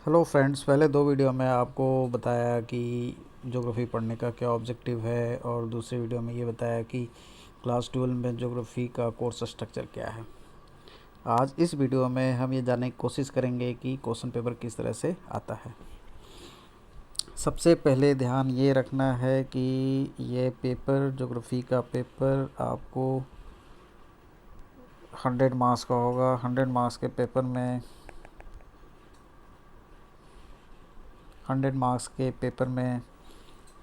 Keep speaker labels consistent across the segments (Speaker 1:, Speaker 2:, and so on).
Speaker 1: Hello friends, पहले दो video में आपको बताया कि ज्योग्राफी पढ़ने का क्या ऑब्जेक्टिव है और दूसरी वीडियो में ये बताया कि क्लास 12 में ज्योग्राफी का कोर्स स्ट्रक्चर क्या है। आज इस वीडियो में हम ये जानने की कोशिश करेंगे कि क्वेश्चन पेपर किस तरह से आता है। सबसे पहले ध्यान ये रखना है कि ये पेपर, ज्योग्राफी का पेपर आपको 100 मार्क्स का होगा। 100 मार्क्स के पेपर में 100 मार्क्स के पेपर में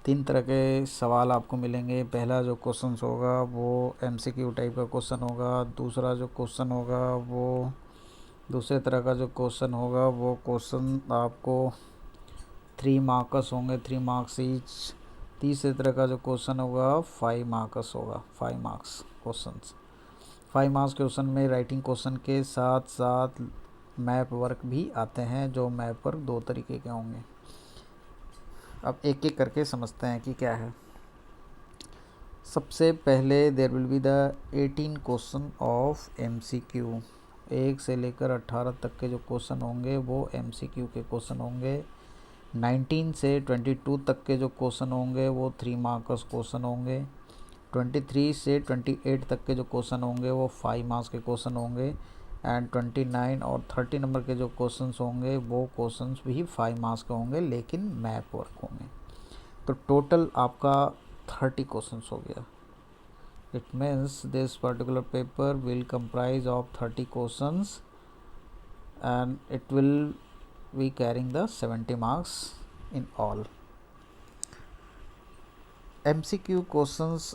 Speaker 1: 3 तरह के सवाल आपको मिलेंगे। पहला जो क्वेश्चन होगा वो एमसीक्यू टाइप का क्वेश्चन होगा। दूसरा जो क्वेश्चन होगा वो दूसरे तरह का जो क्वेश्चन होगा वो क्वेश्चन आपको 3 मार्क्स होंगे, 3 मार्क्स ईच। तीसरे तरह का जो क्वेश्चन होगा 5 मार्क्स होगा, 5 मार्क्स क्वेश्चन। 5 मार्क्स क्वेश्चन में राइटिंग क्वेश्चन के साथ साथ मैप वर्क भी आते हैं, जो मैप वर्क 2 तरीके के होंगे। अब एक एक करके समझते हैं कि क्या है। सबसे पहले there will be the 18 question of MCQ. 1 से लेकर 18 तक के जो क्वेश्चन होंगे वो एमसीक्यू के क्वेश्चन होंगे। 19 से 22 तक के जो क्वेश्चन होंगे वो 3 मार्क्स क्वेश्चन होंगे। 23 से 28 तक के जो क्वेश्चन होंगे वो 5 मार्क्स के क्वेश्चन होंगे। एंड 29 और 30 नंबर के जो क्वेश्चंस होंगे वो क्वेश्चंस भी 5 मार्क्स के होंगे, लेकिन मैप वर्क होंगे। तो टोटल आपका 30 क्वेश्चंस हो गया। It means this particular paper will comprise of 30 questions and it will be carrying the 70 marks in all. MCQ questions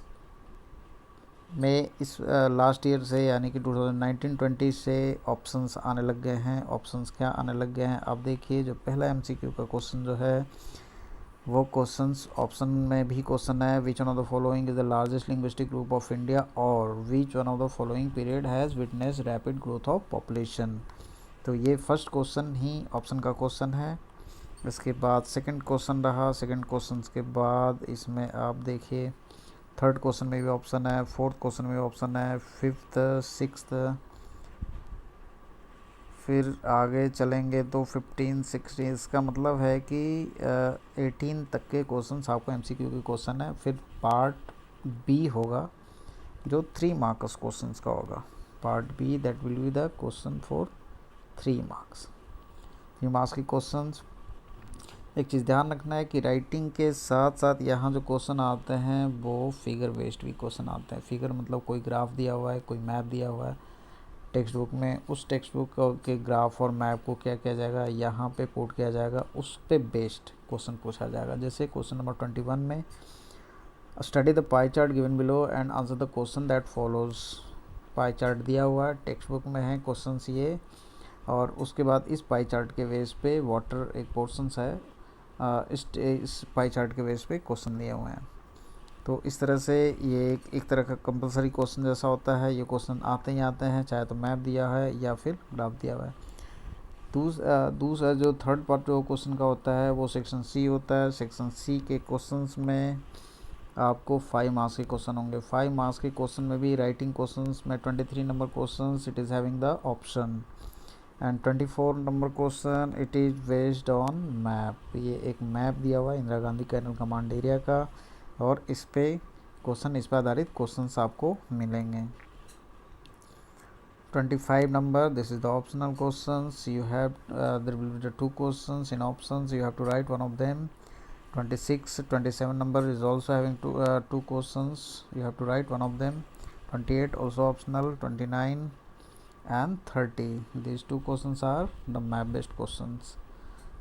Speaker 1: में इस लास्ट ईयर से यानी कि 2019-20 से ऑप्शंस आने लग गए हैं। ऑप्शंस क्या आने लग गए हैं आप देखिए। जो पहला MCQ का क्वेश्चन जो है वो क्वेश्चंस ऑप्शन में भी क्वेश्चन है, which one of the following is the largest linguistic group of India, और which one of the following period has witness rapid growth of population. तो ये फर्स्ट क्वेश्चन ही ऑप्शन का क्वेश्चन है। इसके बाद सेकंड क्वेश्चन रहा। सेकंड क्वेश्चन के बाद इसमें आप देखिए थर्ड क्वेश्चन में भी ऑप्शन है, फोर्थ क्वेश्चन में भी ऑप्शन है, फिफ्थ, सिक्स्थ, फिर आगे चलेंगे तो 15, 16। इसका मतलब है कि 18 तक के क्वेश्चन आपको MCQ के क्वेश्चन है। फिर पार्ट बी होगा जो 3 मार्क्स क्वेश्चन का होगा। Part B that will be the question for 3 marks. 3 marks के क्वेश्चन। एक चीज़ ध्यान रखना है कि राइटिंग के साथ साथ यहाँ जो क्वेश्चन आते हैं वो फिगर बेस्ड भी क्वेश्चन आते हैं। फिगर मतलब कोई ग्राफ दिया हुआ है, कोई मैप दिया हुआ है टेक्स्ट बुक में, उस टेक्स्ट बुक के ग्राफ और मैप को क्या किया जाएगा, यहाँ पे पुट किया जाएगा, उस पे बेस्ड क्वेश्चन पूछा जाएगा। जैसे क्वेश्चन नंबर 21 में study the pie chart given below and answer the question that follows. Pie chart दिया हुआ है, टेक्स्ट बुक में है क्वेश्चन ये, और उसके बाद इस पाई चार्ट के बेस पे वाटर एक पोर्शन है, इस पाई चार्ट के बेस पे क्वेश्चन दिए हुए हैं। तो इस तरह से ये एक तरह का कंपलसरी क्वेश्चन जैसा होता है। ये क्वेश्चन आते ही आते हैं, चाहे तो मैप दिया है या फिर ग्राफ दिया हुआ है। दूसरा जो थर्ड पार्ट जो क्वेश्चन का होता है वो सेक्शन सी होता है। सेक्शन सी के क्वेश्चंस में आपको 5 मार्क्स के क्वेश्चन होंगे। 5 मार्क्स के क्वेश्चन में भी राइटिंग क्वेश्चंस में 23 number question it is having the option, and 24 number question it is based on map. ये एक मैप दिया हुआ है Indira Gandhi canal command area का, और इस पे क्वेश्चन, इस पर आधारित क्वेश्चंस आपको मिलेंगे। 25 number this is the optional questions. You have there will be 2 questions in options, you have to write one of them. 26, 27 number is also having 2 questions, you have to write one of them. 28 also optional. 29 and 30 these 2 questions are the map based questions.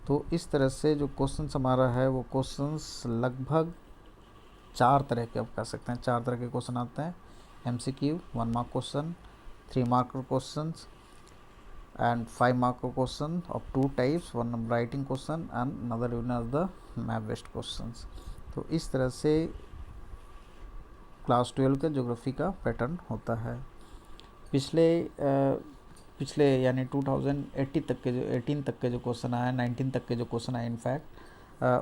Speaker 1: तो इस तरह से जो questions हमारा है वो questions लगभग 4 तरह के आप कह सकते हैं। 4 तरह के क्वेश्चन आते हैं। MCQ 1 mark question, 3 mark question and 5 mark question of 2 types, one writing question and another given as the map based questions. तो इस तरह से क्लास 12 का ज्योग्राफी का पैटर्न होता है। पिछले यानी 2080 तक के जो 18 तक के जो क्वेश्चन आए, 19 तक के जो क्वेश्चन आए, इनफैक्ट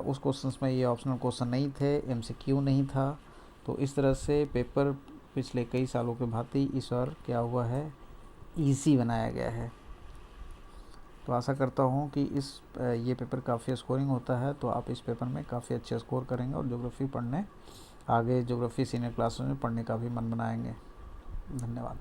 Speaker 1: उस क्वेश्चंस में ये ऑप्शनल क्वेश्चन नहीं थे, MCQ नहीं था। तो इस तरह से पेपर पिछले कई सालों के भांति इस बार क्या हुआ है, ईजी बनाया गया है। तो आशा करता हूँ कि ये पेपर काफ़ी स्कोरिंग होता है, तो आप इस पेपर में काफ़ी अच्छे स्कोर करेंगे और ज्योग्राफी पढ़ने आगे ज्योग्राफी सीनियर क्लासेस में पढ़ने का भी मन बनाएंगे। धन्यवाद।